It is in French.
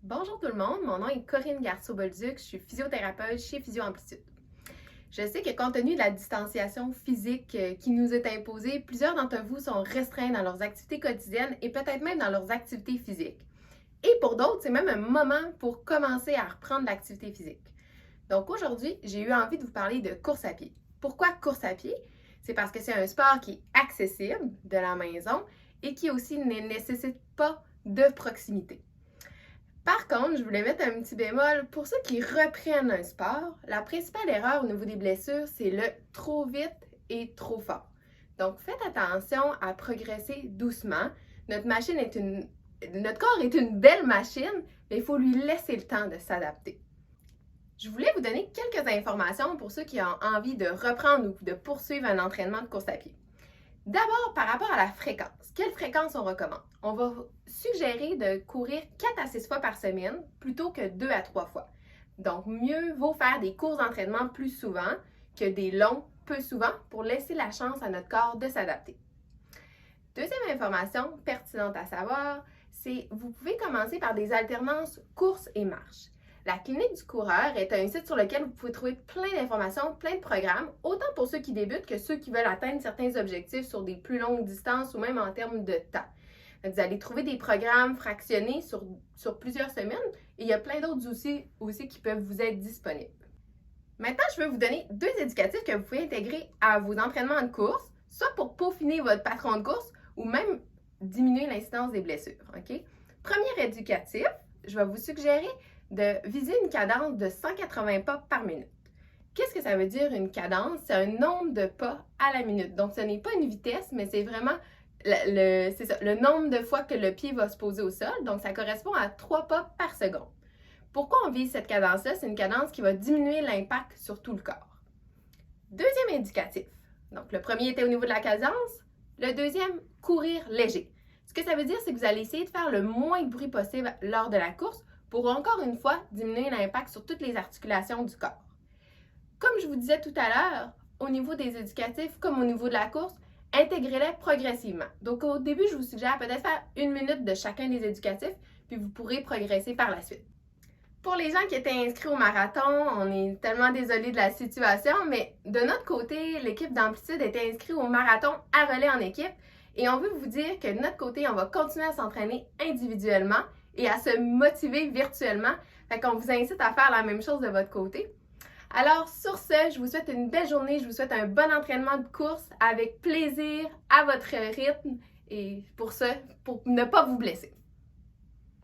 Bonjour tout le monde, mon nom est Corinne Garceau-Bolduc, je suis physiothérapeute chez Physio Amplitude. Je sais que compte tenu de la distanciation physique qui nous est imposée, plusieurs d'entre vous sont restreints dans leurs activités quotidiennes et peut-être même dans leurs activités physiques. Et pour d'autres, c'est même un moment pour commencer à reprendre l'activité physique. Donc aujourd'hui, j'ai eu envie de vous parler de course à pied. Pourquoi course à pied? C'est parce que c'est un sport qui est accessible de la maison et qui aussi ne nécessite pas de proximité. Par contre, je voulais mettre un petit bémol. Pour ceux qui reprennent un sport, la principale erreur au niveau des blessures, c'est le trop vite et trop fort. Donc, faites attention à progresser doucement. Notre corps est une belle machine, mais il faut lui laisser le temps de s'adapter. Je voulais vous donner quelques informations pour ceux qui ont envie de reprendre ou de poursuivre un entraînement de course à pied. D'abord, par rapport à la fréquence. Quelle fréquence on recommande? On va suggérer de courir 4 à 6 fois par semaine plutôt que 2 à 3 fois. Donc, mieux vaut faire des courses d'entraînement plus souvent que des longs peu souvent pour laisser la chance à notre corps de s'adapter. Deuxième information pertinente à savoir, c'est que vous pouvez commencer par des alternances course et marche. La clinique du coureur est un site sur lequel vous pouvez trouver plein d'informations, plein de programmes, autant pour ceux qui débutent que ceux qui veulent atteindre certains objectifs sur des plus longues distances ou même en termes de temps. Vous allez trouver des programmes fractionnés sur plusieurs semaines et il y a plein d'autres outils aussi qui peuvent vous être disponibles. Maintenant, je vais vous donner 2 éducatifs que vous pouvez intégrer à vos entraînements de course, soit pour peaufiner votre patron de course ou même diminuer l'incidence des blessures. OK? Premier éducatif, je vais vous suggérer de viser une cadence de 180 pas par minute. Qu'est-ce que ça veut dire une cadence? C'est un nombre de pas à la minute. Donc, ce n'est pas une vitesse, mais c'est vraiment le nombre de fois que le pied va se poser au sol. Donc, ça correspond à 3 pas par seconde. Pourquoi on vise cette cadence-là? C'est une cadence qui va diminuer l'impact sur tout le corps. Deuxième indicatif. Donc, le premier était au niveau de la cadence. Le deuxième, courir léger. Ce que ça veut dire, c'est que vous allez essayer de faire le moins de bruit possible lors de la course pour encore une fois diminuer l'impact sur toutes les articulations du corps. Comme je vous disais tout à l'heure, au niveau des éducatifs comme au niveau de la course, intégrez-les progressivement. Donc au début, je vous suggère peut-être faire 1 minute de chacun des éducatifs, puis vous pourrez progresser par la suite. Pour les gens qui étaient inscrits au marathon, on est tellement désolé de la situation, mais de notre côté, l'équipe d'Amplitude était inscrite au marathon à relais en équipe et on veut vous dire que de notre côté, on va continuer à s'entraîner individuellement et à se motiver virtuellement. Fait qu'on vous incite à faire la même chose de votre côté. Alors sur ce, je vous souhaite une belle journée, je vous souhaite un bon entraînement de course avec plaisir, à votre rythme et pour ne pas vous blesser.